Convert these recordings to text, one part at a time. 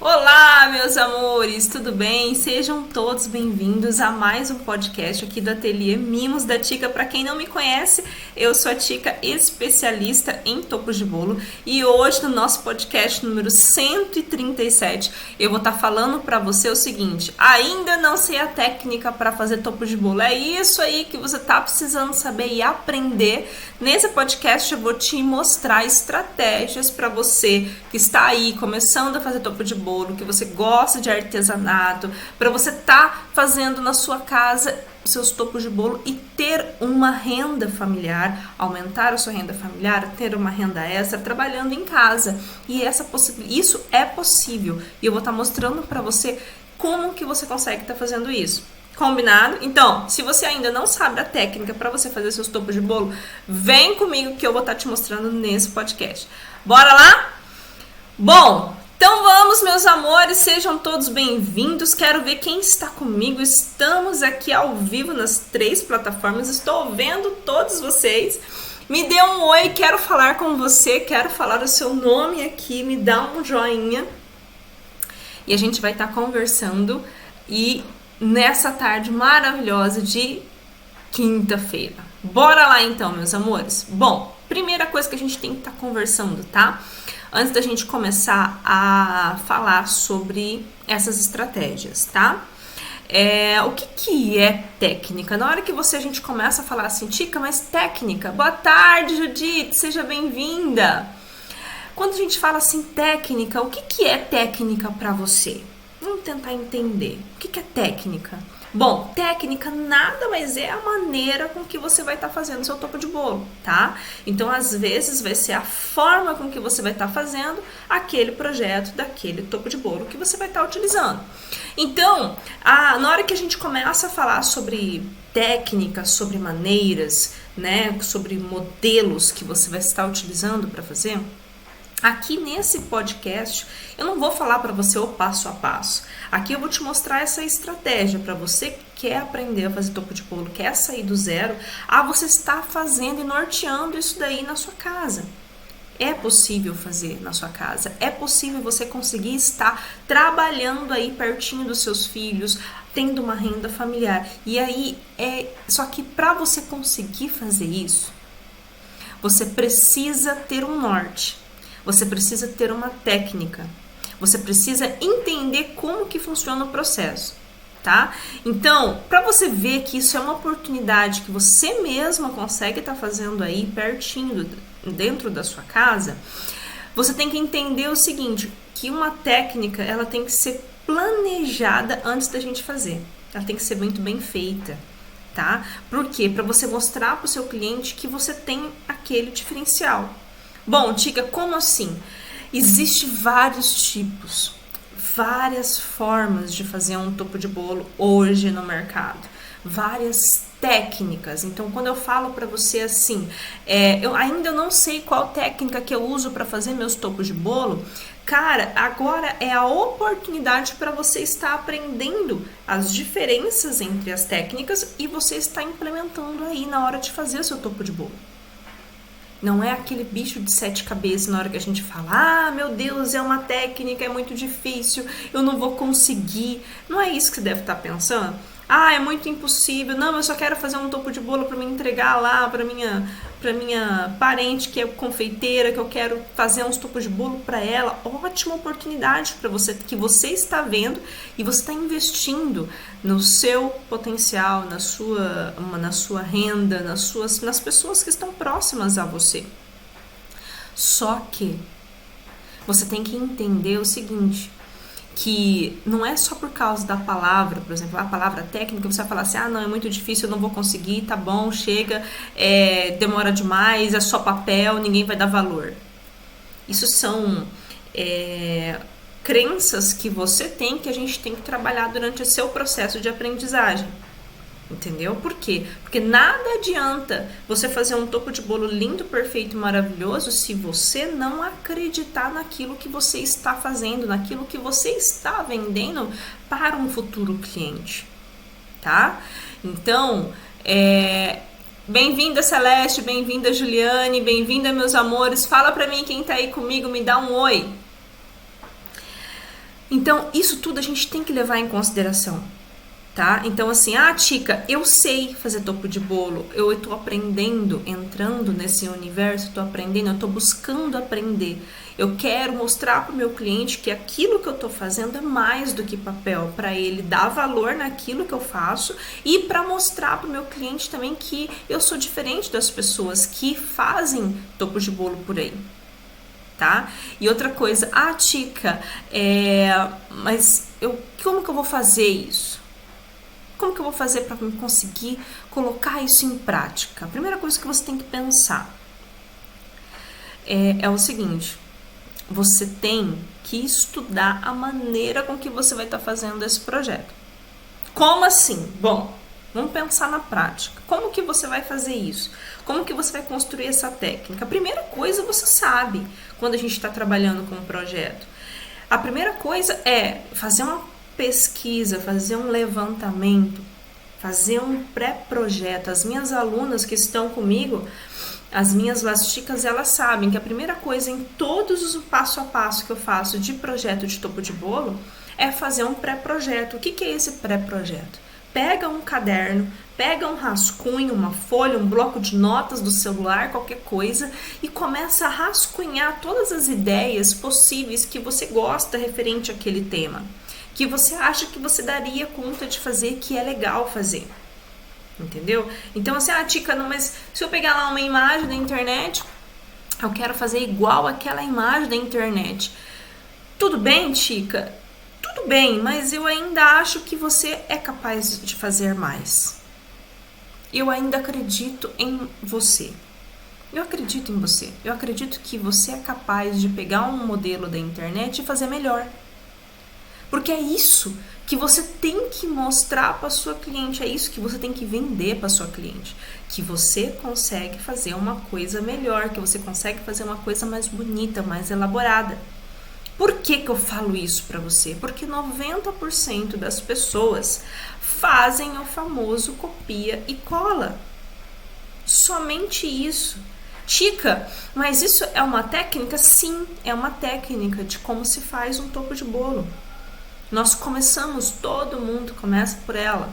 Olá, meus amores, tudo bem? Sejam todos bem-vindos a mais um podcast aqui do Ateliê Mimos da Tica. Para quem não me conhece, eu sou a Tica, especialista em topos de bolo, e hoje no nosso podcast número 137 eu vou estar falando para você o seguinte: ainda não sei a técnica para fazer topos de bolo? É isso aí que você tá precisando saber e aprender. Nesse podcast eu vou te mostrar estratégias para você que está aí começando a fazer topo de bolo, que você gosta de artesanato, para você estar fazendo na sua casa seus topos de bolo e ter uma renda familiar, aumentar a sua renda familiar, ter uma renda extra trabalhando em casa. E isso é possível, e eu vou estar mostrando para você como que você consegue estar fazendo isso. Combinado? Então, se você ainda não sabe a técnica para você fazer seus topos de bolo, vem comigo que eu vou estar te mostrando nesse podcast. Bora lá? Bom, então vamos, meus amores, sejam todos bem-vindos. Quero ver quem está comigo. Estamos aqui ao vivo nas 3 plataformas. Estou vendo todos vocês. Me dê um oi, quero falar com você, quero falar o seu nome aqui. Me dá um joinha. E a gente vai estar conversando e nessa tarde maravilhosa de quinta-feira. Bora lá então, meus amores. Bom, primeira coisa que a gente tem que estar conversando, tá? Antes da gente começar a falar sobre essas estratégias, tá? O que é técnica? Na hora que a gente começa a falar assim, Tica, mas técnica? Boa tarde, Judite, seja bem-vinda. Quando a gente fala assim, técnica, o que é técnica para você? Vamos tentar entender. O que é técnica? Bom, técnica nada mais é a maneira com que você vai estar fazendo o seu topo de bolo, tá? Então, às vezes, vai ser a forma com que você vai estar fazendo aquele projeto daquele topo de bolo que você vai estar utilizando. Então, na hora que a gente começa a falar sobre técnicas, sobre maneiras, né, sobre modelos que você vai estar utilizando para fazer, aqui nesse podcast, eu não vou falar para você o passo a passo. Aqui eu vou te mostrar essa estratégia para você que quer aprender a fazer topo de bolo, quer sair do zero, você está fazendo e norteando isso daí na sua casa. É possível fazer na sua casa, é possível você conseguir estar trabalhando aí pertinho dos seus filhos, tendo uma renda familiar. E aí, só que para você conseguir fazer isso, você precisa ter um norte. Você precisa ter uma técnica. Você precisa entender como que funciona o processo, tá? Então, para você ver que isso é uma oportunidade que você mesma consegue estar fazendo aí pertinho, dentro da sua casa, você tem que entender o seguinte, que uma técnica, ela tem que ser planejada antes da gente fazer. Ela tem que ser muito bem feita, tá? Por quê? Para você mostrar para o seu cliente que você tem aquele diferencial. Bom, Tica, como assim? Existem vários tipos, várias formas de fazer um topo de bolo hoje no mercado, várias técnicas. Então, quando eu falo para você assim, eu ainda não sei qual técnica que eu uso para fazer meus topos de bolo, cara, agora é a oportunidade para você estar aprendendo as diferenças entre as técnicas e você está implementando aí na hora de fazer o seu topo de bolo. Não é aquele bicho de 7 cabeças na hora que a gente fala, meu Deus, é uma técnica, é muito difícil, eu não vou conseguir. Não é isso que você deve estar pensando? É muito impossível, não, eu só quero fazer um topo de bolo para me entregar lá para minha parente que é confeiteira, que eu quero fazer uns topos de bolo para ela. Ótima oportunidade para você, que você está vendo e você está investindo no seu potencial, na sua renda, nas pessoas que estão próximas a você. Só que você tem que entender o seguinte, que não é só por causa da palavra, por exemplo, a palavra técnica, você vai falar assim, não, é muito difícil, eu não vou conseguir, tá bom, chega, demora demais, é só papel, ninguém vai dar valor. Isso são crenças que você tem, que a gente tem que trabalhar durante o seu processo de aprendizagem. Entendeu? Por quê? Porque nada adianta você fazer um topo de bolo lindo, perfeito e maravilhoso se você não acreditar naquilo que você está fazendo, naquilo que você está vendendo para um futuro cliente, tá? Então, bem-vinda Celeste, bem-vinda Juliane, bem-vinda meus amores, fala pra mim quem tá aí comigo, me dá um oi. Então, isso tudo a gente tem que levar em consideração, tá? Então, assim, Tica, eu sei fazer topo de bolo, eu tô aprendendo, entrando nesse universo, tô aprendendo, eu tô buscando aprender. Eu quero mostrar pro meu cliente que aquilo que eu tô fazendo é mais do que papel, para ele dar valor naquilo que eu faço e para mostrar pro meu cliente também que eu sou diferente das pessoas que fazem topo de bolo por aí. Tá? E outra coisa, Tica, mas como que eu vou fazer isso? Como que eu vou fazer para conseguir colocar isso em prática? A primeira coisa que você tem que pensar é o seguinte: você tem que estudar a maneira com que você vai estar fazendo esse projeto. Como assim? Bom, vamos pensar na prática. Como que você vai fazer isso? Como que você vai construir essa técnica? A primeira coisa você sabe quando a gente está trabalhando com um projeto. A primeira coisa é fazer uma pesquisa, fazer um levantamento, fazer um pré-projeto. As minhas alunas que estão comigo, as minhas lasticas, elas sabem que a primeira coisa em todos os passo a passo que eu faço de projeto de topo de bolo é fazer um pré-projeto. O que é esse pré-projeto? Pega um caderno, pega um rascunho, uma folha, um bloco de notas do celular, qualquer coisa, e começa a rascunhar todas as ideias possíveis que você gosta referente àquele tema, que você acha que você daria conta de fazer, que é legal fazer. Entendeu? Então, assim, Tica, não, mas se eu pegar lá uma imagem da internet, eu quero fazer igual aquela imagem da internet. Tudo bem, Tica? Tudo bem, mas eu ainda acho que você é capaz de fazer mais. Eu ainda acredito em você. Eu acredito em você. Eu acredito que você é capaz de pegar um modelo da internet e fazer melhor. Porque é isso que você tem que mostrar para sua cliente, é isso que você tem que vender para sua cliente, que você consegue fazer uma coisa melhor, que você consegue fazer uma coisa mais bonita, mais elaborada. Por que eu falo isso para você? Porque 90% das pessoas fazem o famoso copia e cola. Somente isso. Tica, mas isso é uma técnica? Sim, é uma técnica de como se faz um topo de bolo. Nós começamos, todo mundo começa por ela.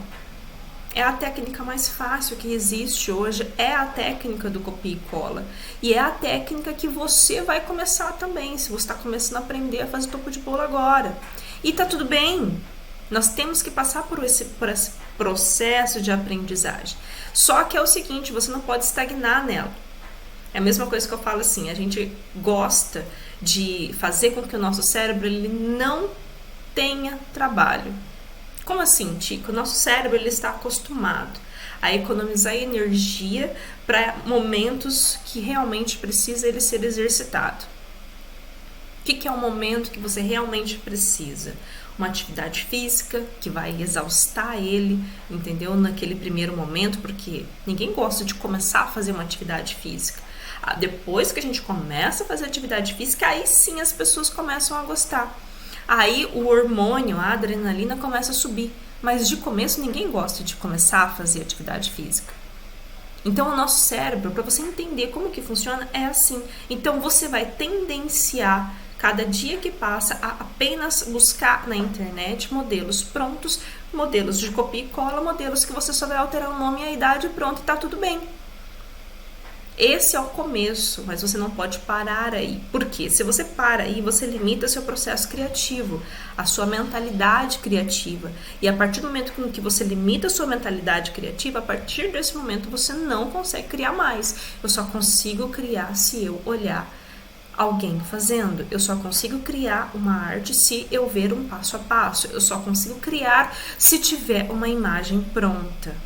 É a técnica mais fácil que existe hoje, é a técnica do copia e cola. E é a técnica que você vai começar também, se você está começando a aprender a fazer topo de bolo agora. E tá tudo bem, nós temos que passar por esse processo de aprendizagem. Só que é o seguinte, você não pode estagnar nela. É a mesma coisa que eu falo assim, a gente gosta de fazer com que o nosso cérebro ele não tenha trabalho. Como assim, Tico? O nosso cérebro ele está acostumado a economizar energia para momentos que realmente precisa ele ser exercitado. O que é um momento que você realmente precisa? Uma atividade física que vai exaustar ele, entendeu? Naquele primeiro momento, porque ninguém gosta de começar a fazer uma atividade física. Depois que a gente começa a fazer atividade física, aí sim as pessoas começam a gostar. Aí o hormônio, a adrenalina começa a subir. Mas de começo ninguém gosta de começar a fazer atividade física. Então o nosso cérebro, para você entender como que funciona, é assim. Então você vai tendenciar cada dia que passa a apenas buscar na internet modelos prontos, modelos de copia e cola, modelos que você só vai alterar o nome e a idade e pronto, tá tudo bem. Esse é o começo, mas você não pode parar aí. Por quê? Se você para aí, você limita seu processo criativo, a sua mentalidade criativa. E a partir do momento que você limita a sua mentalidade criativa, a partir desse momento você não consegue criar mais. Eu só consigo criar se eu olhar alguém fazendo. Eu só consigo criar uma arte se eu ver um passo a passo. Eu só consigo criar se tiver uma imagem pronta.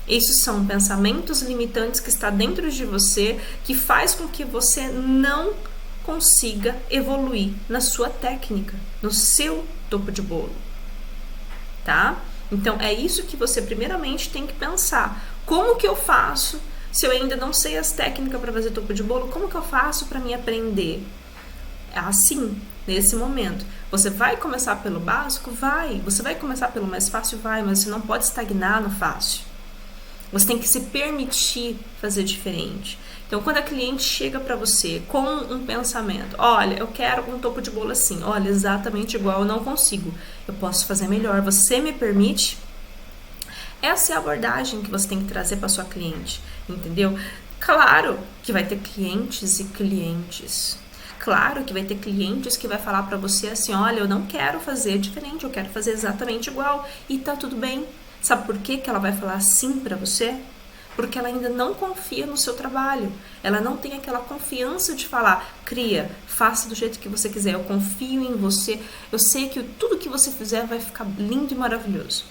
Esses são pensamentos limitantes que está dentro de você, que faz com que você não consiga evoluir na sua técnica, no seu topo de bolo, tá? Então, é isso que você primeiramente tem que pensar. Como que eu faço, se eu ainda não sei as técnicas para fazer topo de bolo, como que eu faço para me aprender? Assim, nesse momento. Você vai começar pelo básico? Vai. Você vai começar pelo mais fácil? Vai, mas você não pode estagnar no fácil. Você tem que se permitir fazer diferente. Então, quando a cliente chega para você com um pensamento, olha, eu quero um topo de bolo assim, olha, exatamente igual, eu não consigo, eu posso fazer melhor, você me permite? Essa é a abordagem que você tem que trazer para sua cliente, entendeu? Claro que vai ter clientes e clientes. Claro que vai ter clientes que vai falar para você assim, olha, eu não quero fazer diferente, eu quero fazer exatamente igual, e tá tudo bem. Sabe por que ela vai falar assim para você? Porque ela ainda não confia no seu trabalho. Ela não tem aquela confiança de falar, cria, faça do jeito que você quiser, eu confio em você, eu sei que tudo que você fizer vai ficar lindo e maravilhoso.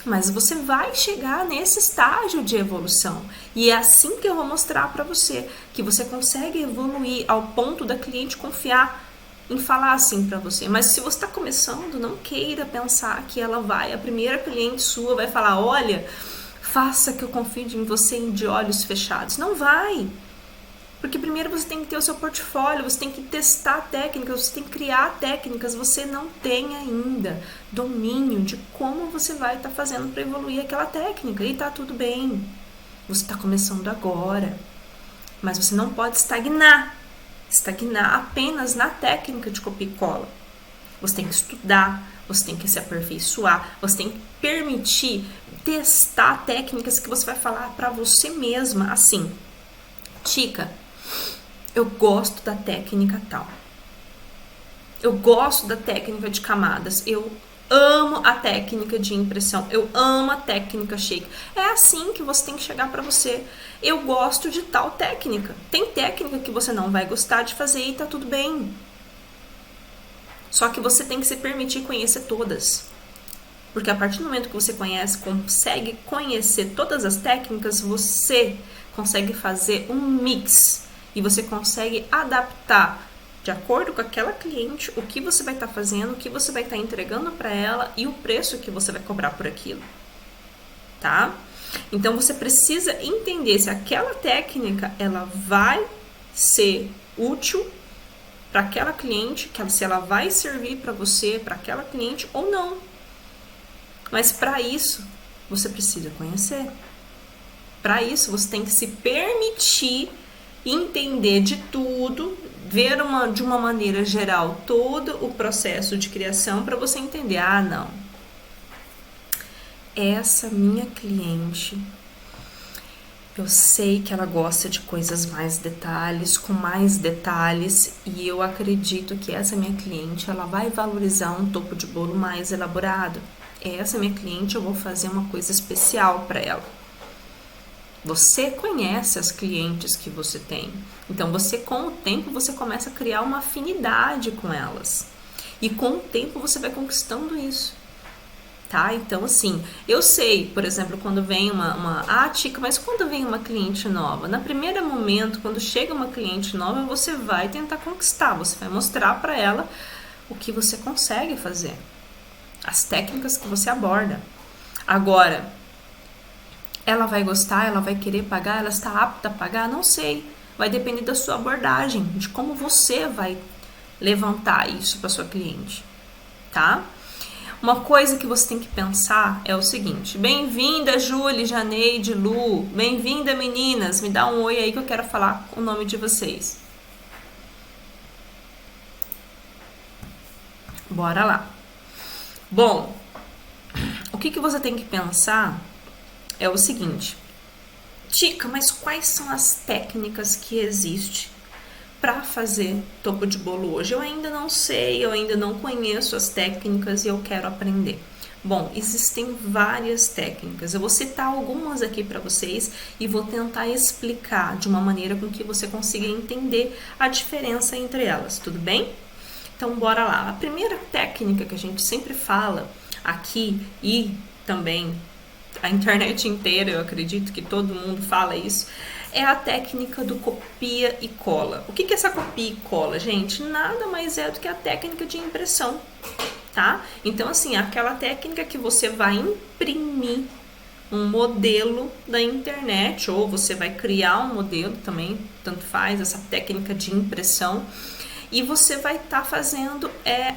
Mas você vai chegar nesse estágio de evolução. E é assim que eu vou mostrar para você que você consegue evoluir ao ponto da cliente confiar em falar assim para você. Mas se você está começando, não queira pensar que ela vai, a primeira cliente sua vai falar, olha, faça que eu confie em você de olhos fechados. Não vai. Porque primeiro você tem que ter o seu portfólio, você tem que testar técnicas, você tem que criar técnicas, você não tem ainda domínio de como você vai estar fazendo para evoluir aquela técnica, e tá tudo bem. Você está começando agora, mas você não pode estagnar apenas na técnica de copia e cola. Você tem que estudar, você tem que se aperfeiçoar, você tem que permitir testar técnicas que você vai falar para você mesma, assim, Tica, eu gosto da técnica tal. Eu gosto da técnica de camadas. Eu amo a técnica de impressão. Eu amo a técnica shake. É assim que você tem que chegar para você. Eu gosto de tal técnica. Tem técnica que você não vai gostar de fazer e tá tudo bem. Só que você tem que se permitir conhecer todas. Porque a partir do momento que você consegue conhecer todas as técnicas, você consegue fazer um mix. E você consegue adaptar de acordo com aquela cliente o que você vai estar fazendo, o que você vai estar entregando para ela e o preço que você vai cobrar por aquilo, tá? Então você precisa entender se aquela técnica ela vai ser útil para aquela cliente, se ela vai servir para você, para aquela cliente ou não. Mas para isso você precisa conhecer. Para isso você tem que se permitir entender de tudo, ver de uma maneira geral todo o processo de criação para você entender, não, essa minha cliente, eu sei que ela gosta de coisas mais detalhes, com mais detalhes, e eu acredito que essa minha cliente, ela vai valorizar um topo de bolo mais elaborado. Essa minha cliente, eu vou fazer uma coisa especial para ela. Você conhece as clientes que você tem. Então, você com o tempo, você começa a criar uma afinidade com elas. E com o tempo, você vai conquistando isso. Tá? Então, assim, eu sei, por exemplo, quando vem Tica, mas quando vem uma cliente nova? No primeiro momento, quando chega uma cliente nova, você vai tentar conquistar. Você vai mostrar para ela o que você consegue fazer. As técnicas que você aborda. Agora, ela vai gostar, ela vai querer pagar, ela está apta a pagar? Não sei. Vai depender da sua abordagem, de como você vai levantar isso para sua cliente, tá? Uma coisa que você tem que pensar é o seguinte: bem-vinda, Júlia, Janeide, Lu, bem-vinda, meninas, me dá um oi aí que eu quero falar o nome de vocês. Bora lá. Bom, o que você tem que pensar é o seguinte: Tica, mas quais são as técnicas que existem para fazer topo de bolo hoje? Eu ainda não sei, eu ainda não conheço as técnicas e eu quero aprender. Bom, existem várias técnicas. Eu vou citar algumas aqui para vocês e vou tentar explicar de uma maneira com que você consiga entender a diferença entre elas, tudo bem? Então, bora lá. A primeira técnica que a gente sempre fala aqui e também a internet inteira, eu acredito que todo mundo fala isso, é a técnica do copia e cola. O que é essa copia e cola, gente? Nada mais é do que a técnica de impressão, tá? Então, assim, aquela técnica que você vai imprimir um modelo da internet, ou você vai criar um modelo também, tanto faz, essa técnica de impressão, e você vai estar fazendo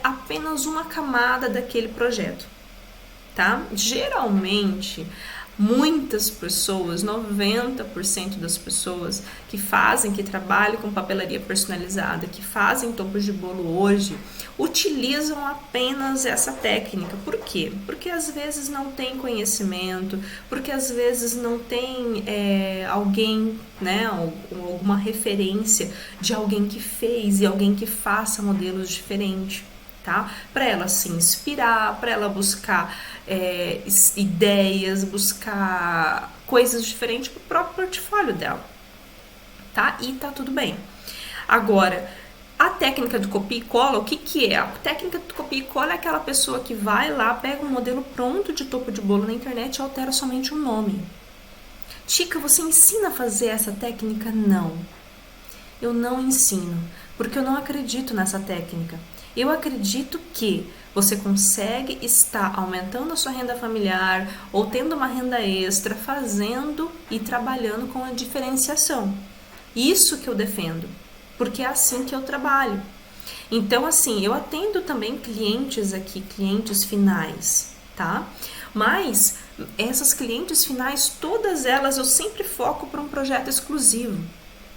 apenas uma camada daquele projeto. Tá? Geralmente, Muitas pessoas, 90% das pessoas que trabalham com papelaria personalizada, que fazem topos de bolo hoje, utilizam apenas essa técnica. Por quê? Porque às vezes não tem conhecimento, porque às vezes não tem alguém, né, alguma referência de alguém que fez e alguém que faça modelos diferentes. Tá? Para ela se inspirar, para ela buscar ideias, buscar coisas diferentes para o próprio portfólio dela, tá? E tá tudo bem. Agora, a técnica do copia e cola, o que que é? A técnica do copia e cola é aquela pessoa que vai lá, pega um modelo pronto de topo de bolo na internet e altera somente o nome. Tica, você ensina a fazer essa técnica? Não. Eu não ensino, porque eu não acredito nessa técnica. Eu acredito que você consegue estar aumentando a sua renda familiar ou tendo uma renda extra, fazendo e trabalhando com a diferenciação. Isso que eu defendo, porque é assim que eu trabalho. Então, assim, eu atendo também clientes aqui, clientes finais, tá? Mas essas clientes finais, todas elas eu sempre foco para um projeto exclusivo,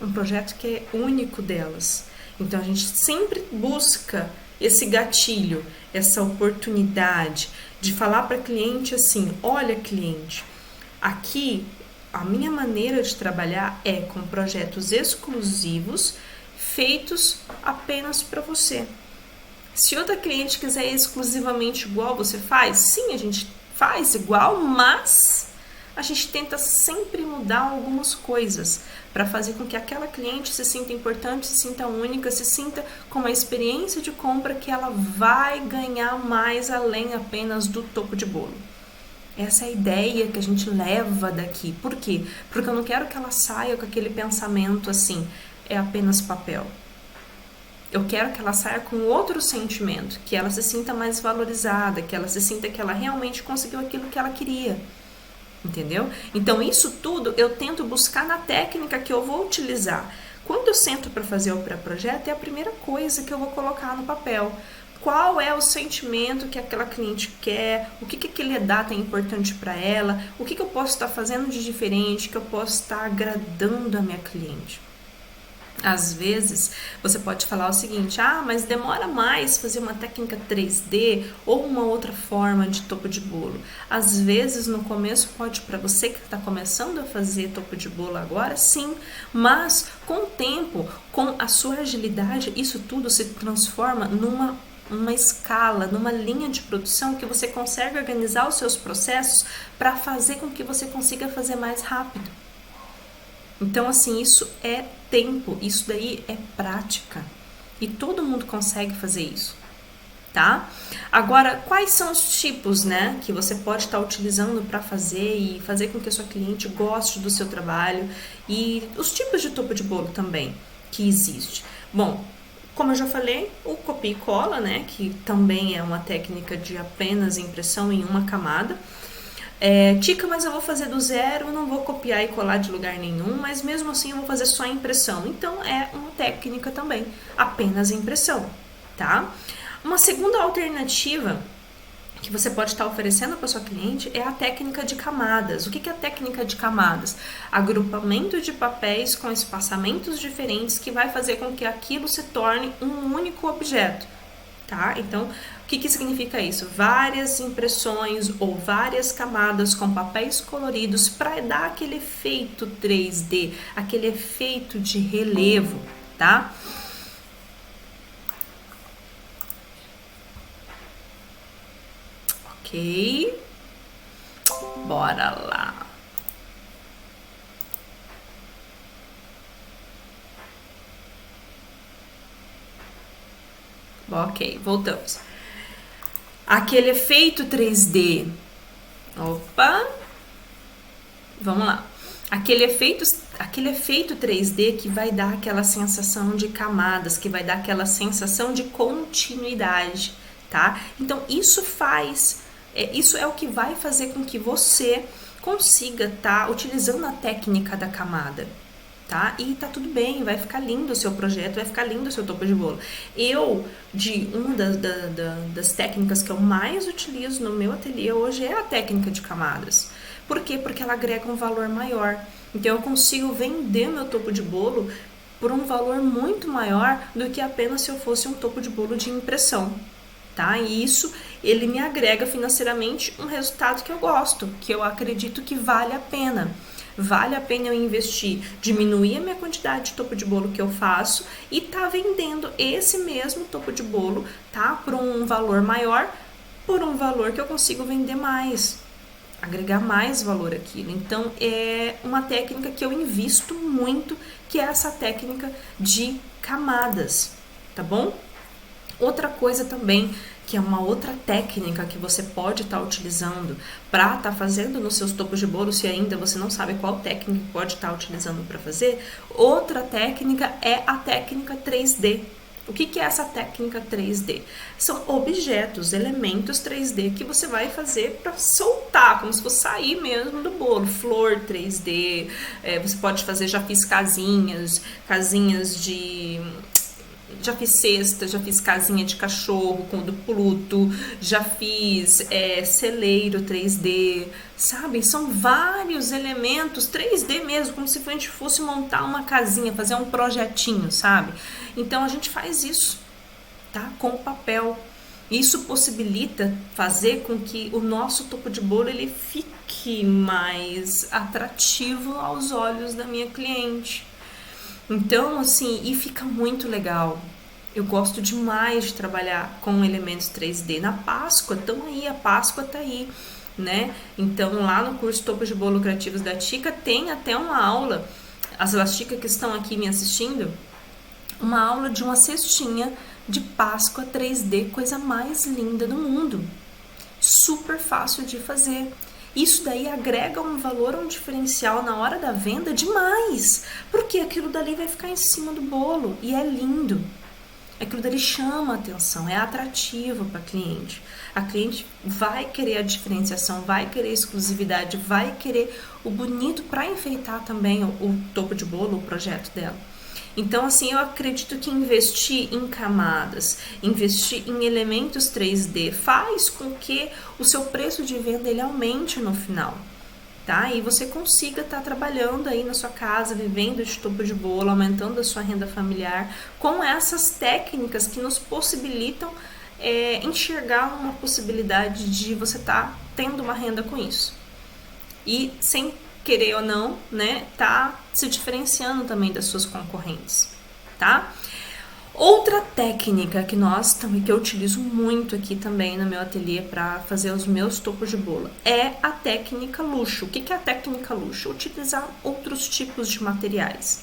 um projeto que é único delas. Então, a gente sempre busca esse gatilho, essa oportunidade de falar para cliente assim: olha, cliente, aqui a minha maneira de trabalhar é com projetos exclusivos feitos apenas para você. Se outra cliente quiser exclusivamente igual, você faz? Sim, a gente faz igual, mas a gente tenta sempre mudar algumas coisas para fazer com que aquela cliente se sinta importante, se sinta única, se sinta com uma experiência de compra que ela vai ganhar mais além apenas do topo de bolo. Essa é a ideia que a gente leva daqui. Por quê? Porque eu não quero que ela saia com aquele pensamento assim, é apenas papel. Eu quero que ela saia com outro sentimento, que ela se sinta mais valorizada, que ela se sinta que ela realmente conseguiu aquilo que ela queria. Entendeu? Então, isso tudo eu tento buscar na técnica que eu vou utilizar. Quando eu sento para fazer o pré-projeto, é a primeira coisa que eu vou colocar no papel. Qual é o sentimento que aquela cliente quer, o que aquele data é importante para ela, o que eu posso estar fazendo de diferente, que eu posso estar agradando a minha cliente. Às vezes, você pode falar o seguinte: mas demora mais fazer uma técnica 3D ou uma outra forma de topo de bolo. Às vezes, no começo, pode, para você que está começando a fazer topo de bolo agora, sim, mas com o tempo, com a sua agilidade, isso tudo se transforma numa escala, numa linha de produção que você consegue organizar os seus processos para fazer com que você consiga fazer mais rápido. Então, assim, isso é tempo, isso daí é prática. E todo mundo consegue fazer isso, tá? Agora, quais são os tipos, né, que você pode estar utilizando para fazer e fazer com que a sua cliente goste do seu trabalho, e os tipos de topo de bolo também que existe. Bom, como eu já falei, o copia e cola, né, que também é uma técnica de apenas impressão em uma camada. Tica, mas eu vou fazer do zero, não vou copiar e colar de lugar nenhum, mas mesmo assim eu vou fazer só impressão. Então é uma técnica também, apenas impressão, tá? Uma segunda alternativa que você pode estar oferecendo para sua cliente é a técnica de camadas. O que é a técnica de camadas? Agrupamento de papéis com espaçamentos diferentes que vai fazer com que aquilo se torne um único objeto, tá? Então, o que significa isso? Várias impressões ou várias camadas com papéis coloridos para dar aquele efeito 3D, aquele efeito de relevo, tá? Ok, bora lá. Ok, voltamos. Aquele efeito 3D. Opa! Vamos lá. Aquele efeito 3D que vai dar aquela sensação de camadas, que vai dar aquela sensação de continuidade, tá? Então, isso é o que vai fazer com que você consiga estar utilizando a técnica da camada, tá? E tá tudo bem, vai ficar lindo o seu projeto, vai ficar lindo o seu topo de bolo. Uma das técnicas que eu mais utilizo no meu ateliê hoje é a técnica de camadas. Por quê? Porque ela agrega um valor maior. Então eu consigo vender meu topo de bolo por um valor muito maior do que apenas se eu fosse um topo de bolo de impressão, tá? E isso, ele me agrega financeiramente um resultado que eu gosto, que eu acredito que vale a pena. Vale a pena eu investir, diminuir a minha quantidade de topo de bolo que eu faço e tá vendendo esse mesmo topo de bolo, tá? Por um valor maior, por um valor que eu consigo vender mais, agregar mais valor àquilo. Então é uma técnica que eu invisto muito, que é essa técnica de camadas, tá bom? Outra coisa também, que é uma outra técnica que você pode estar utilizando para estar fazendo nos seus topos de bolo, se ainda você não sabe qual técnica pode estar utilizando para fazer, outra técnica é a técnica 3D. O que é essa técnica 3D? São objetos, elementos 3D que você vai fazer para soltar, como se fosse sair mesmo do bolo. Flor 3D, você pode fazer, já fiz casinhas de... Já fiz cesta, já fiz casinha de cachorro com do Pluto, já fiz celeiro 3D, sabe? São vários elementos 3D mesmo, como se a gente fosse montar uma casinha, fazer um projetinho, sabe? Então a gente faz isso, tá? Com o papel. Isso possibilita fazer com que o nosso topo de bolo ele fique mais atrativo aos olhos da minha cliente. Então, assim, e fica muito legal. Eu gosto demais de trabalhar com elementos 3D. Na Páscoa, a Páscoa tá aí, né? Então, lá no curso Topos de Bolo Criativos da Tica, tem até uma aula, as lasticas que estão aqui me assistindo, uma aula de uma cestinha de Páscoa 3D, coisa mais linda do mundo. Super fácil de fazer. Isso daí agrega um valor, um diferencial na hora da venda demais, porque aquilo dali vai ficar em cima do bolo e é lindo. Aquilo dali chama a atenção, é atrativo para a cliente. A cliente vai querer a diferenciação, vai querer a exclusividade, vai querer o bonito para enfeitar também o topo de bolo, o projeto dela. Então, assim, eu acredito que investir em camadas, investir em elementos 3D faz com que o seu preço de venda ele aumente no final, tá? E você consiga estar trabalhando aí na sua casa, vivendo de topo de bolo, aumentando a sua renda familiar com essas técnicas que nos possibilitam enxergar uma possibilidade de você estar tendo uma renda com isso. E sem querer ou não, né, tá se diferenciando também das suas concorrentes, tá? Outra técnica que eu utilizo muito aqui também no meu ateliê para fazer os meus topos de bolo é a técnica luxo. O que é a técnica luxo? Utilizar outros tipos de materiais.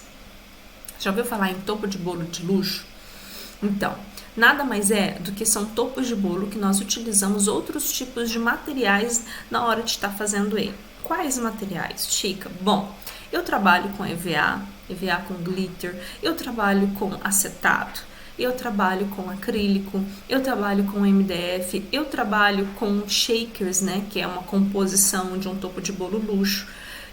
Já ouviu falar em topo de bolo de luxo? Então, nada mais é do que são topos de bolo que nós utilizamos outros tipos de materiais na hora de estar fazendo ele. Quais materiais, Chica? Bom, eu trabalho com EVA com glitter, eu trabalho com acetato, eu trabalho com acrílico, eu trabalho com MDF, eu trabalho com shakers, né, que é uma composição de um topo de bolo luxo,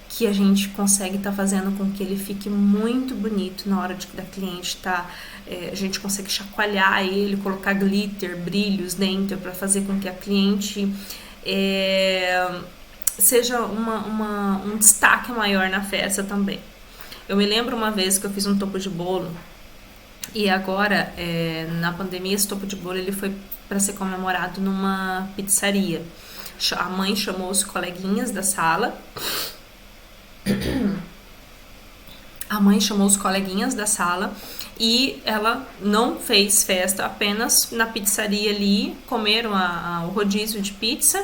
que a gente consegue estar fazendo com que ele fique muito bonito na hora da cliente a gente consegue chacoalhar ele, colocar glitter, brilhos dentro para fazer com que a cliente seja um destaque maior na festa também. Eu me lembro uma vez que eu fiz um topo de bolo e agora, na pandemia, esse topo de bolo ele foi para ser comemorado numa pizzaria. A mãe chamou os coleguinhas da sala. E ela não fez festa, apenas na pizzaria ali, comeram o rodízio de pizza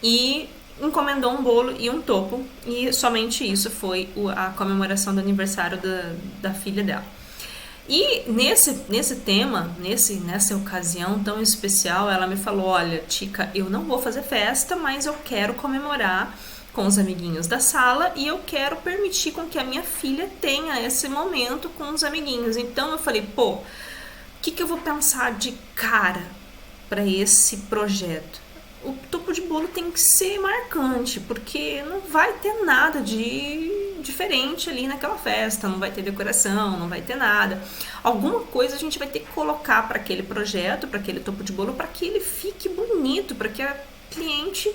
e encomendou um bolo e um topo, e somente isso foi a comemoração do aniversário da filha dela. E nesse tema, nessa ocasião tão especial, ela me falou: olha, Tica, eu não vou fazer festa, mas eu quero comemorar com os amiguinhos da sala e eu quero permitir com que a minha filha tenha esse momento com os amiguinhos. Então eu falei, o que eu vou pensar de cara para esse projeto? O topo de bolo tem que ser marcante, porque não vai ter nada de diferente ali naquela festa, não vai ter decoração, não vai ter nada. Alguma coisa a gente vai ter que colocar para aquele projeto, para aquele topo de bolo, para que ele fique bonito, para que a cliente,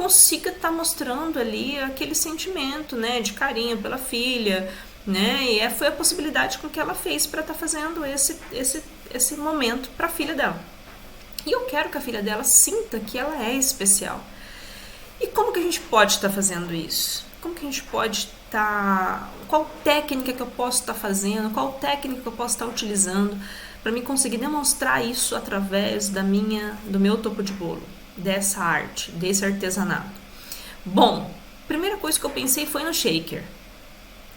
consiga estar mostrando ali aquele sentimento, né, de carinho pela filha, né, e foi a possibilidade com que ela fez para estar fazendo esse momento para a filha dela. E eu quero que a filha dela sinta que ela é especial. E como que a gente pode estar fazendo isso? Como que a gente pode estar... Qual técnica que eu posso estar fazendo? Qual técnica que eu posso estar utilizando para me conseguir demonstrar isso através do meu topo de bolo, dessa arte, desse artesanato? Bom, a primeira coisa que eu pensei foi no shaker,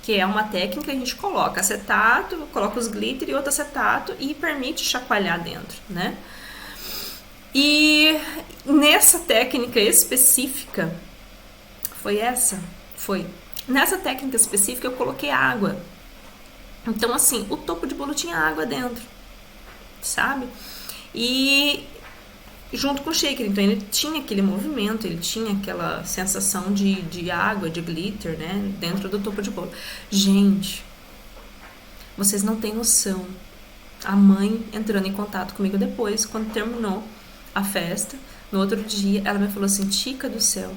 que é uma técnica que a gente coloca acetato, coloca os glitter e outro acetato e permite chacoalhar dentro, né? E nessa técnica específica, nessa técnica específica eu coloquei água. Então assim, o topo de bolo tinha água dentro, sabe? E junto com o shaker, então ele tinha aquele movimento, ele tinha aquela sensação de água, de glitter, né, dentro do topo de bolo. Gente, vocês não têm noção. A mãe entrando em contato comigo depois, quando terminou a festa, no outro dia, ela me falou assim: Tica do céu,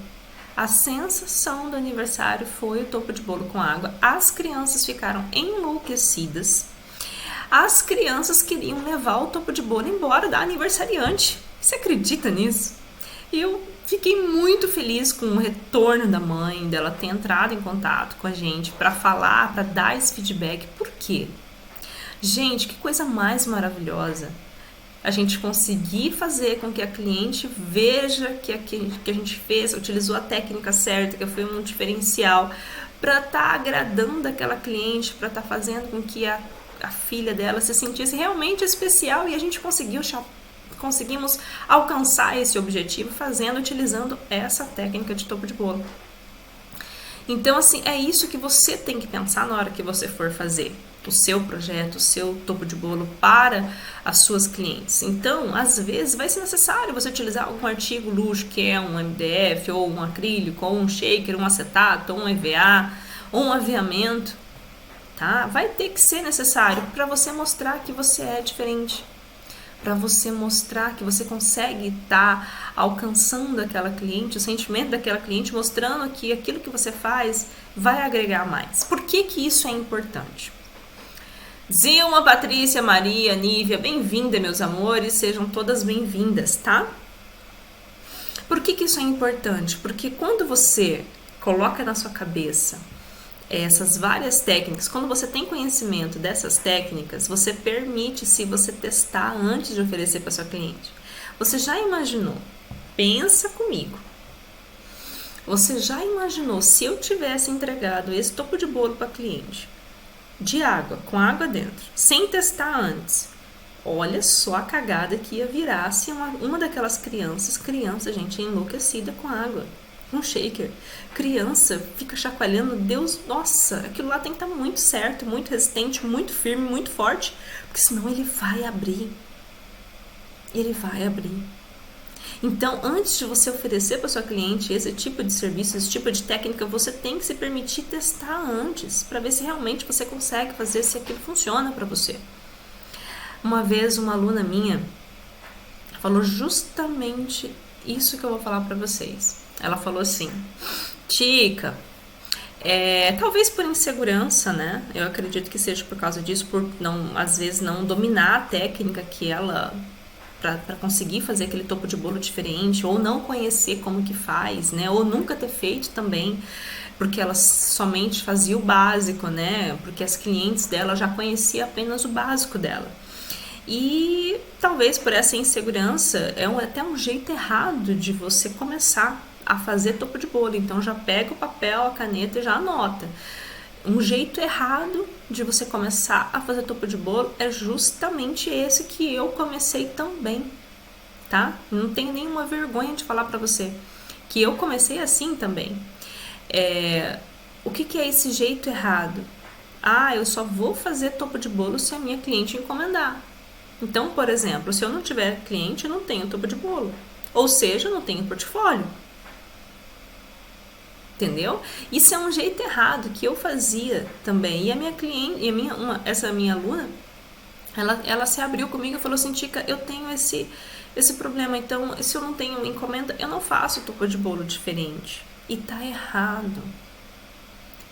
a sensação do aniversário foi o topo de bolo com água. As crianças ficaram enlouquecidas. As crianças queriam levar o topo de bolo embora da aniversariante. Você acredita nisso? E eu fiquei muito feliz com o retorno da mãe, dela ter entrado em contato com a gente para falar, para dar esse feedback. Por quê? Gente, que coisa mais maravilhosa a gente conseguir fazer com que a cliente veja que a gente fez, utilizou a técnica certa, que foi um diferencial, para estar agradando aquela cliente, para estar fazendo com que a filha dela se sentisse realmente especial, e a gente conseguimos alcançar esse objetivo utilizando essa técnica de topo de bolo. Então, assim, é isso que você tem que pensar na hora que você for fazer o seu projeto, o seu topo de bolo para as suas clientes. Então, às vezes, vai ser necessário você utilizar algum artigo luxo, que é um MDF, ou um acrílico, ou um shaker, um acetato, ou um EVA, ou um aviamento, tá? Vai ter que ser necessário para você mostrar que você é diferente, para você mostrar que você consegue estar alcançando aquela cliente, o sentimento daquela cliente, mostrando que aquilo que você faz vai agregar mais. Por que que isso é importante? Zilma, Patrícia, Maria, Nívia, bem-vinda, meus amores, sejam todas bem-vindas, tá? Por que que isso é importante? Porque quando você coloca na sua cabeça essas várias técnicas, quando você tem conhecimento dessas técnicas, você permite, se você testar antes de oferecer para sua cliente. Você já imaginou? Pensa comigo. Você já imaginou se eu tivesse entregado esse topo de bolo para a cliente, de água, com água dentro, sem testar antes? Olha só a cagada que ia virar se uma daquelas crianças, gente, enlouquecida com água, com shaker. Criança fica chacoalhando, Deus, nossa, aquilo lá tem que estar muito certo, muito resistente, muito firme, muito forte, porque senão ele vai abrir. Ele vai abrir. Então, antes de você oferecer para sua cliente esse tipo de serviço, esse tipo de técnica, você tem que se permitir testar antes, para ver se realmente você consegue fazer, se aquilo funciona para você. Uma vez uma aluna minha falou justamente isso que eu vou falar para vocês. Ela falou assim: Tica, talvez por insegurança, né? Eu acredito que seja por causa disso, por às vezes não dominar a técnica que ela, para conseguir fazer aquele topo de bolo diferente, ou não conhecer como que faz, né? Ou nunca ter feito também, porque ela somente fazia o básico, né? Porque as clientes dela já conheciam apenas o básico dela. E talvez por essa insegurança, até um jeito errado de você começar a fazer topo de bolo. Então já pega o papel, a caneta e já anota. Um jeito errado de você começar a fazer topo de bolo é justamente esse que eu comecei também, tá? Não tenho nenhuma vergonha de falar pra você que eu comecei assim também. O que é esse jeito errado? Eu só vou fazer topo de bolo se a minha cliente encomendar. Então, por exemplo, se eu não tiver cliente, eu não tenho topo de bolo. Ou seja, eu não tenho portfólio. Entendeu? Isso é um jeito errado que eu fazia também. E a minha cliente, essa minha aluna, ela se abriu comigo e falou assim: Tica, eu tenho esse problema. Então, se eu não tenho encomenda, eu não faço topo de bolo diferente. E tá errado.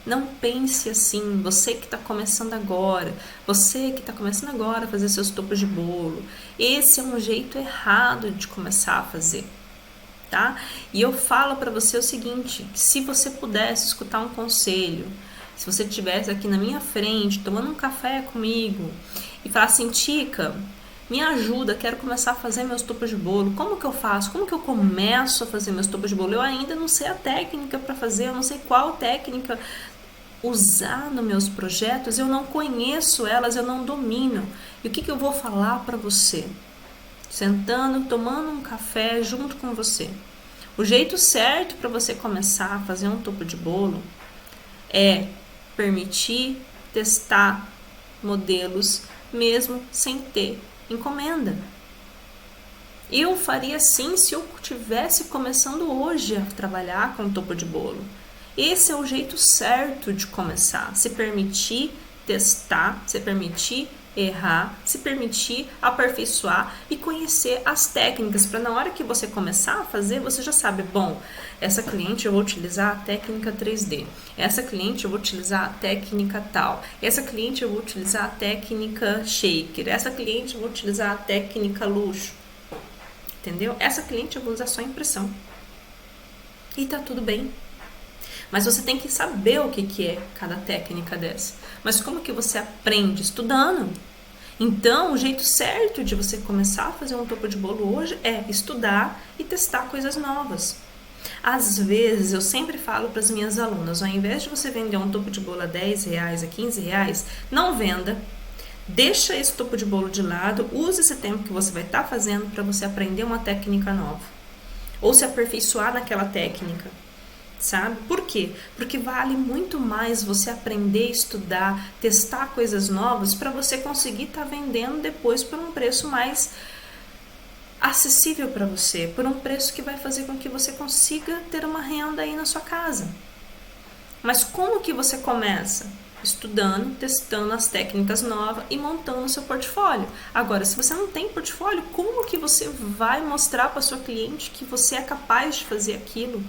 Não pense assim, você que está começando agora a fazer seus topos de bolo, esse é um jeito errado de começar a fazer, tá? E eu falo para você o seguinte, se você pudesse escutar um conselho, se você estivesse aqui na minha frente, tomando um café comigo, e falar assim, Tica, me ajuda, quero começar a fazer meus topos de bolo, como que eu faço? Como que eu começo a fazer meus topos de bolo? Eu ainda não sei a técnica para fazer, eu não sei qual técnica usar nos meus projetos, eu não conheço elas, eu não domino. E o que eu vou falar para você? Sentando, tomando um café junto com você. O jeito certo para você começar a fazer um topo de bolo é permitir testar modelos mesmo sem ter encomenda. Eu faria assim se eu estivesse começando hoje a trabalhar com topo de bolo. Esse é o jeito certo de começar, se permitir testar, se permitir errar, se permitir aperfeiçoar e conhecer as técnicas para na hora que você começar a fazer, você já sabe, bom, essa cliente eu vou utilizar a técnica 3D, essa cliente eu vou utilizar a técnica tal, essa cliente eu vou utilizar a técnica shaker, essa cliente eu vou utilizar a técnica luxo, entendeu? Essa cliente eu vou usar só impressão e tá tudo bem. Mas você tem que saber o que é cada técnica dessa. Mas como que você aprende? Estudando. Então, o jeito certo de você começar a fazer um topo de bolo hoje é estudar e testar coisas novas. Às vezes, eu sempre falo para as minhas alunas, ao invés de você vender um topo de bolo a R$10, a R$15, não venda. Deixa esse topo de bolo de lado, use esse tempo que você vai estar fazendo para você aprender uma técnica nova. Ou se aperfeiçoar naquela técnica. Sabe? Por quê? Porque vale muito mais você aprender, estudar, testar coisas novas para você conseguir estar vendendo depois por um preço mais acessível para você, por um preço que vai fazer com que você consiga ter uma renda aí na sua casa. Mas como que você começa? Estudando, testando as técnicas novas e montando o seu portfólio. Agora, se você não tem portfólio, como que você vai mostrar para sua cliente que você é capaz de fazer aquilo?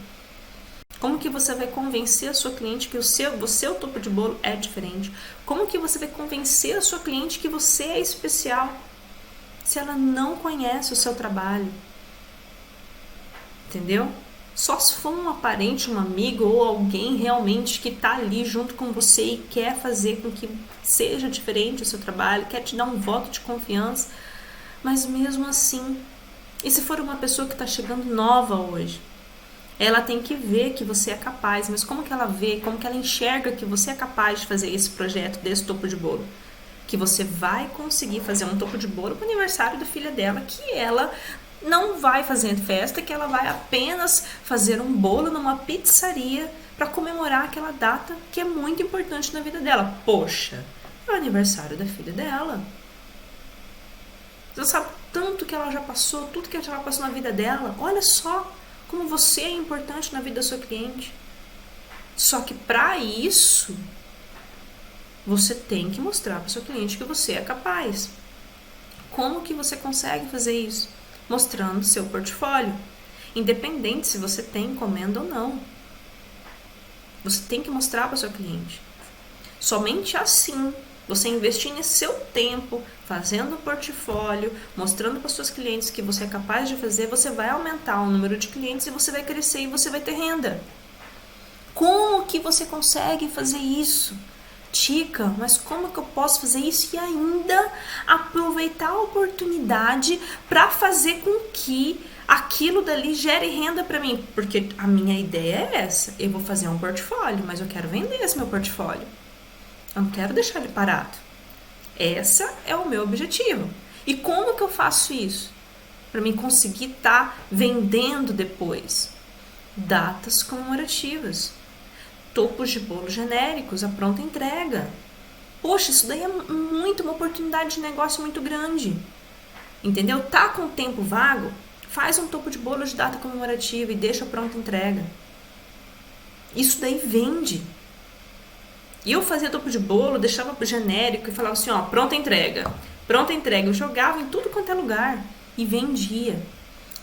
Como que você vai convencer a sua cliente que o seu topo de bolo é diferente? Como que você vai convencer a sua cliente que você é especial se ela não conhece o seu trabalho? Entendeu? Só se for um parente, um amigo ou alguém realmente que está ali junto com você e quer fazer com que seja diferente o seu trabalho, quer te dar um voto de confiança, mas mesmo assim, e se for uma pessoa que está chegando nova hoje? Ela tem que ver que você é capaz, mas como que ela vê, como que ela enxerga que você é capaz de fazer esse projeto desse topo de bolo? Que você vai conseguir fazer um topo de bolo para o aniversário da filha dela, que ela não vai fazer festa, que ela vai apenas fazer um bolo numa pizzaria para comemorar aquela data que é muito importante na vida dela. Poxa, é o aniversário da filha dela. Você sabe tanto que ela já passou, tudo que ela já passou na vida dela. Olha só como você é importante na vida da sua cliente. Só que para isso, você tem que mostrar para o seu cliente que você é capaz. Como que você consegue fazer isso? Mostrando seu portfólio. Independente se você tem encomenda ou não. Você tem que mostrar para o seu cliente. Somente assim, você investir nesse seu tempo, fazendo o portfólio, mostrando para os seus clientes que você é capaz de fazer, você vai aumentar o número de clientes e você vai crescer e você vai ter renda. Como que você consegue fazer isso? Tica, mas como que eu posso fazer isso e ainda aproveitar a oportunidade para fazer com que aquilo dali gere renda para mim? Porque a minha ideia é essa, eu vou fazer um portfólio, mas eu quero vender esse meu portfólio. Eu não quero deixar ele parado. Esse é o meu objetivo. E como que eu faço isso? Para mim conseguir estar vendendo depois. Datas comemorativas. Topos de bolo genéricos, a pronta entrega. Poxa, isso daí é uma oportunidade de negócio muito grande. Entendeu? Tá com tempo vago? Faz um topo de bolo de data comemorativa e deixa a pronta entrega. Isso daí vende. E eu fazia topo de bolo, deixava pro genérico e falava assim, ó, pronta entrega. Pronta entrega. Eu jogava em tudo quanto é lugar. e vendia.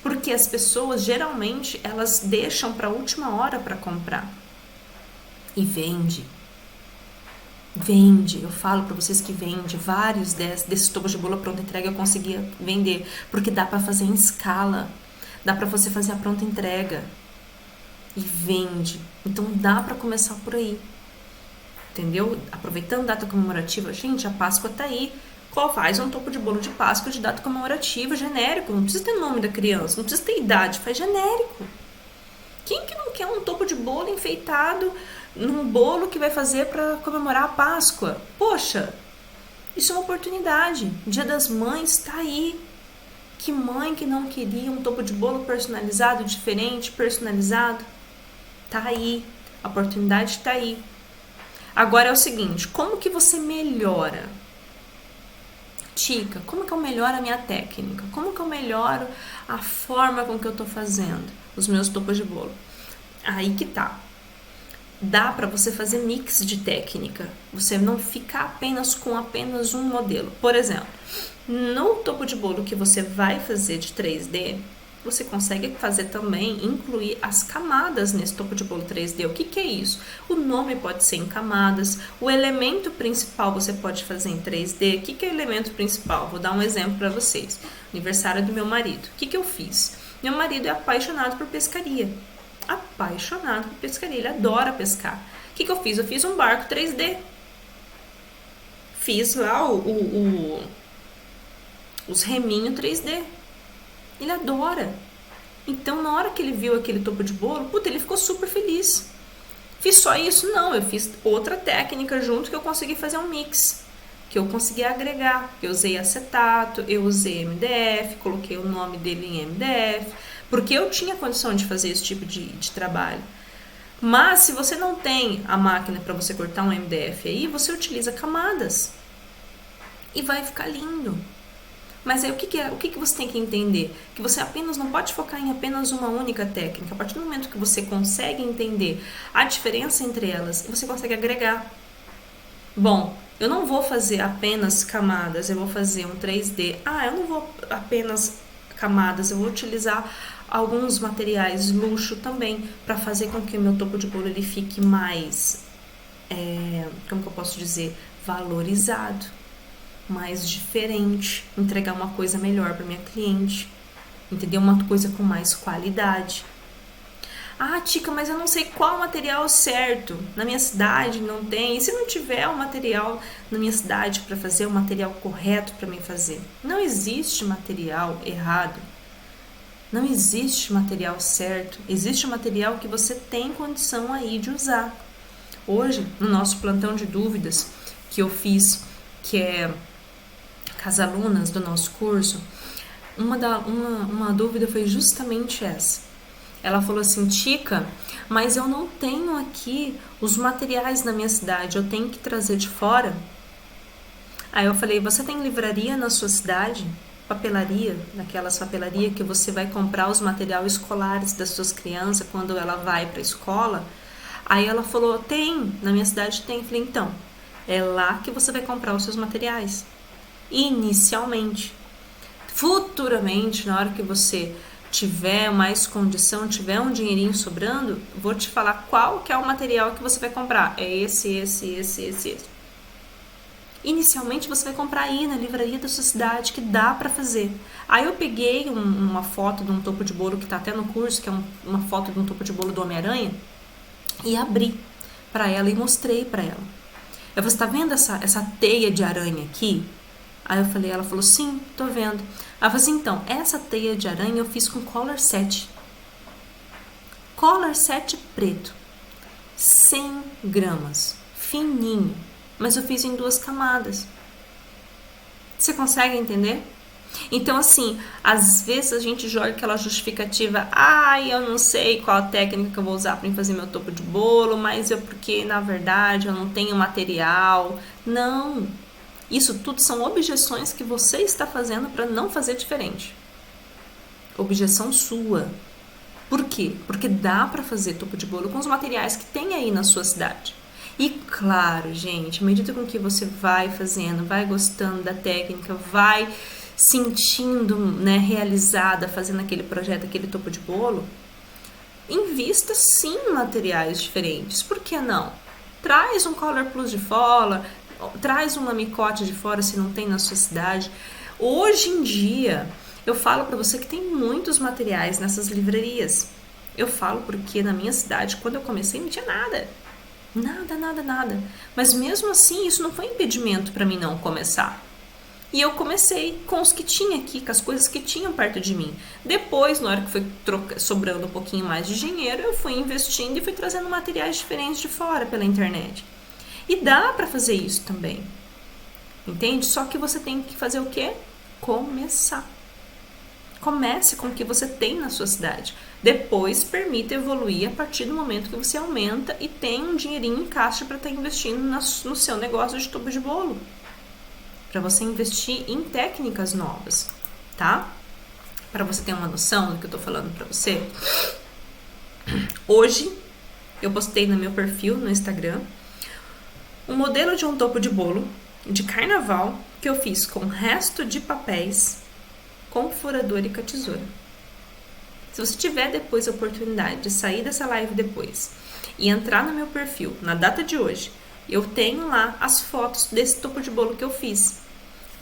Porque as pessoas, geralmente, elas deixam para a última hora para comprar. E vende. Vende. Eu falo para vocês que vende. Vários desses tubos de bolo pronta entrega eu conseguia vender. Porque dá para fazer em escala. Dá para você fazer a pronta entrega. E vende. Então dá para começar por aí. Entendeu? Aproveitando data comemorativa. Gente, a Páscoa tá aí. Faz um topo de bolo de Páscoa de data comemorativa, genérico. Não precisa ter nome da criança, não precisa ter idade, faz genérico. Quem que não quer um topo de bolo enfeitado num bolo que vai fazer para comemorar a Páscoa? Poxa, isso é uma oportunidade. Dia das Mães tá aí. Que mãe que não queria um topo de bolo personalizado, diferente, personalizado? Tá aí. A oportunidade tá aí. Agora é o seguinte, como que você melhora? Tica, como que eu melhoro a minha técnica? Como que eu melhoro a forma com que eu tô fazendo os meus topos de bolo? Aí que tá. Dá para você fazer mix de técnica. Você não ficar apenas com apenas um modelo. Por exemplo, no topo de bolo que você vai fazer de 3D, você consegue fazer também, incluir as camadas nesse topo de bolo 3D. O que é isso? O nome pode ser em camadas, o elemento principal você pode fazer em 3D. O que é o elemento principal? Vou dar um exemplo para vocês. Aniversário do meu marido. O que eu fiz? Meu marido é apaixonado por pescaria. Apaixonado por pescaria, ele adora pescar. O que eu fiz? Eu fiz um barco 3D. Fiz lá os reminhos 3D. Ele adora. Então, na hora que ele viu aquele topo de bolo, ele ficou super feliz. Fiz só isso? Não, eu fiz outra técnica junto que eu consegui fazer um mix. Que eu consegui agregar. Eu usei acetato, eu usei MDF, coloquei o nome dele em MDF, porque eu tinha condição de fazer esse tipo de trabalho. Mas, se você não tem a máquina para você cortar um MDF aí, você utiliza camadas. E vai ficar lindo. Mas aí o que você tem que entender? Que você apenas não pode focar em apenas uma única técnica. A partir do momento que você consegue entender a diferença entre elas, você consegue agregar. Bom, eu não vou fazer apenas camadas, eu vou fazer um 3D. Eu não vou apenas camadas, eu vou utilizar alguns materiais luxo também para fazer com que o meu topo de bolo ele fique mais, como que eu posso dizer, valorizado. Mais diferente, entregar uma coisa melhor para minha cliente, entendeu? Uma coisa com mais qualidade. Tica, mas eu não sei qual material certo. Na minha cidade não tem. E se não tiver um material na minha cidade para fazer o material correto para mim fazer? Não existe material errado. Não existe material certo. Existe um material que você tem condição aí de usar. Hoje, no nosso plantão de dúvidas que eu fiz, que é com as alunas do nosso curso, uma dúvida foi justamente essa. Ela falou assim: Tica, mas eu não tenho aqui os materiais na minha cidade, eu tenho que trazer de fora? Aí eu falei: você tem livraria na sua cidade? Papelaria, naquelas papelarias que você vai comprar os materiais escolares das suas crianças quando ela vai para a escola? Aí ela falou: tem, na minha cidade tem. Eu falei: então, é lá que você vai comprar os seus materiais. Inicialmente. Futuramente, na hora que você tiver mais condição, tiver um dinheirinho sobrando, vou te falar qual que é o material que você vai comprar. É esse. Inicialmente você vai comprar aí na livraria da sua cidade, que dá pra fazer. Aí eu peguei uma foto de um topo de bolo que tá até no curso, que é uma foto de um topo de bolo do Homem-Aranha, e abri pra ela e mostrei pra ela. Você tá vendo essa teia de aranha aqui? Aí ela falou: sim, tô vendo. Aí eu falei assim: então, essa teia de aranha eu fiz com color 7. Color 7 preto. 100 gramas. Fininho. Mas eu fiz em 2 camadas. Você consegue entender? Então, assim, às vezes a gente joga aquela justificativa: eu não sei qual técnica que eu vou usar para fazer meu topo de bolo, mas porque, na verdade, eu não tenho material. Não. Isso tudo são objeções que você está fazendo para não fazer diferente. Objeção sua. Por quê? Porque dá para fazer topo de bolo com os materiais que tem aí na sua cidade. E claro, gente, à medida com que você vai fazendo, vai gostando da técnica, vai sentindo, né, realizada fazendo aquele projeto, aquele topo de bolo, invista sim em materiais diferentes. Por que não? Traz um Color Plus de fora, traz um lamicote de fora se não tem na sua cidade. Hoje em dia, eu falo para você que tem muitos materiais nessas livrarias. Eu falo porque na minha cidade, quando eu comecei, não tinha nada. Nada. Mas mesmo assim, isso não foi impedimento para mim não começar. E eu comecei com os que tinha aqui, com as coisas que tinham perto de mim. Depois, na hora que foi sobrando um pouquinho mais de dinheiro, eu fui investindo e fui trazendo materiais diferentes de fora pela internet. E dá para fazer isso também. Entende? Só que você tem que fazer o quê? Começar. Comece com o que você tem na sua cidade. Depois, permita evoluir a partir do momento que você aumenta e tem um dinheirinho em caixa para estar investindo no seu negócio de topo de bolo. Para você investir em técnicas novas, tá? Para você ter uma noção do que eu tô falando para você. Hoje, eu postei no meu perfil no Instagram um modelo de um topo de bolo de carnaval que eu fiz com resto de papéis, com furador e com a tesoura. Se você tiver depois a oportunidade de sair dessa live depois e entrar no meu perfil na data de hoje, eu tenho lá as fotos desse topo de bolo que eu fiz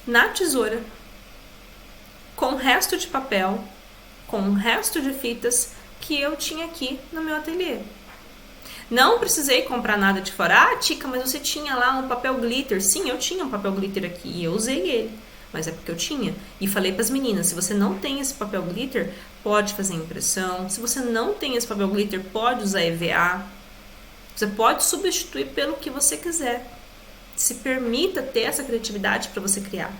na tesoura, com resto de papel, com resto de fitas que eu tinha aqui no meu ateliê. Não precisei comprar nada de fora. Ah, Tica, mas você tinha lá um papel glitter. Sim, eu tinha um papel glitter aqui e eu usei ele. Mas é porque eu tinha. E falei para as meninas, se você não tem esse papel glitter, pode fazer impressão. Se você não tem esse papel glitter, pode usar EVA. Você pode substituir pelo que você quiser. Se permita ter essa criatividade para você criar.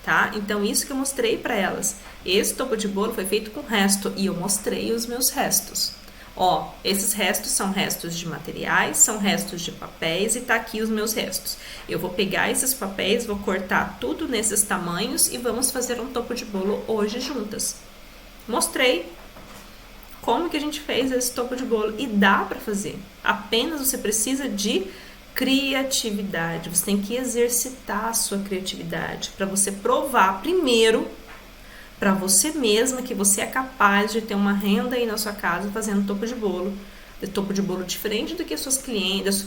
Tá? Então, isso que eu mostrei para elas. Esse topo de bolo foi feito com resto e eu mostrei os meus restos. Ó, esses restos são restos de materiais, são restos de papéis e tá aqui os meus restos. Eu vou pegar esses papéis, vou cortar tudo nesses tamanhos e vamos fazer um topo de bolo hoje juntas. Mostrei como que a gente fez esse topo de bolo e dá para fazer. Apenas você precisa de criatividade. Você tem que exercitar a sua criatividade para você provar primeiro para você mesma que você é capaz de ter uma renda aí na sua casa fazendo topo de bolo diferente do que suas clientes,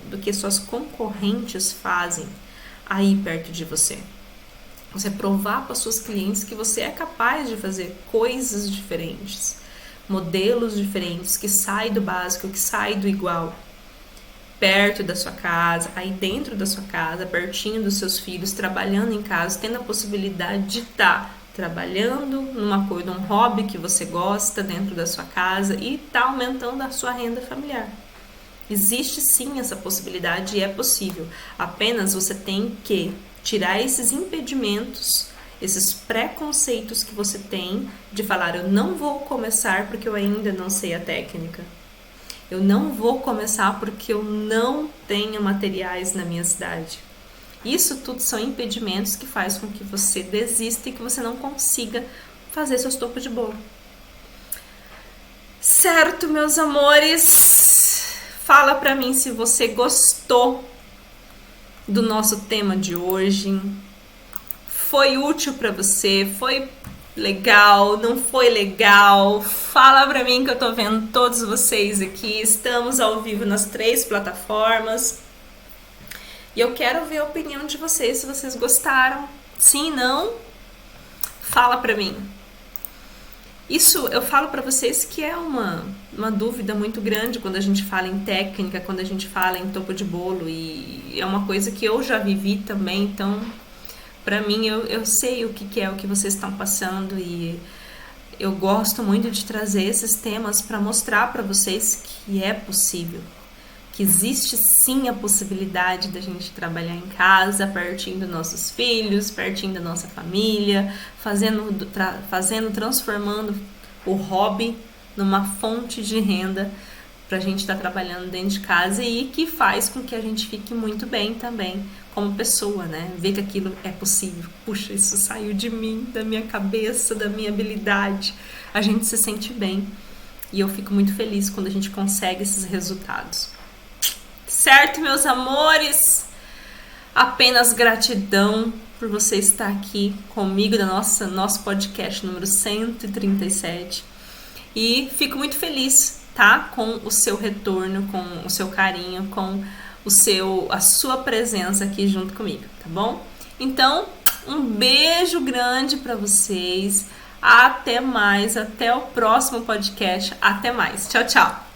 do que suas concorrentes fazem aí perto de você. Você provar para suas clientes que você é capaz de fazer coisas diferentes, modelos diferentes, que sai do básico, que sai do igual, perto da sua casa, aí dentro da sua casa, pertinho dos seus filhos, trabalhando em casa, tendo a possibilidade de estar trabalhando numa coisa, um hobby que você gosta dentro da sua casa e tá aumentando a sua renda familiar. Existe sim essa possibilidade e é possível. Apenas você tem que tirar esses impedimentos, esses preconceitos que você tem de falar, eu não vou começar porque eu ainda não sei a técnica. Eu não vou começar porque eu não tenho materiais na minha cidade. Isso tudo são impedimentos que faz com que você desista e que você não consiga fazer seus topos de bolo. Certo, meus amores? Fala pra mim se você gostou do nosso tema de hoje. Foi útil pra você? Foi legal? Não foi legal? Fala pra mim que eu tô vendo todos vocês aqui. Estamos ao vivo nas 3 plataformas. E eu quero ver a opinião de vocês, se vocês gostaram. Sim, não? Fala pra mim. Isso eu falo pra vocês que é uma dúvida muito grande quando a gente fala em técnica, quando a gente fala em topo de bolo. E é uma coisa que eu já vivi também, então pra mim eu sei o que é o que vocês estão passando. E eu gosto muito de trazer esses temas pra mostrar pra vocês que é possível. Que existe sim a possibilidade da gente trabalhar em casa, pertinho dos nossos filhos, pertinho da nossa família, transformando o hobby numa fonte de renda pra gente estar trabalhando dentro de casa e que faz com que a gente fique muito bem também como pessoa, né? Ver que aquilo é possível. Puxa, isso saiu de mim, da minha cabeça, da minha habilidade. A gente se sente bem e eu fico muito feliz quando a gente consegue esses resultados. Certo, meus amores? Apenas gratidão por você estar aqui comigo no nosso podcast número 137. E fico muito feliz, tá? Com o seu retorno, com o seu carinho, com a sua presença aqui junto comigo, tá bom? Então, um beijo grande para vocês. Até mais, até o próximo podcast. Até mais. Tchau, tchau.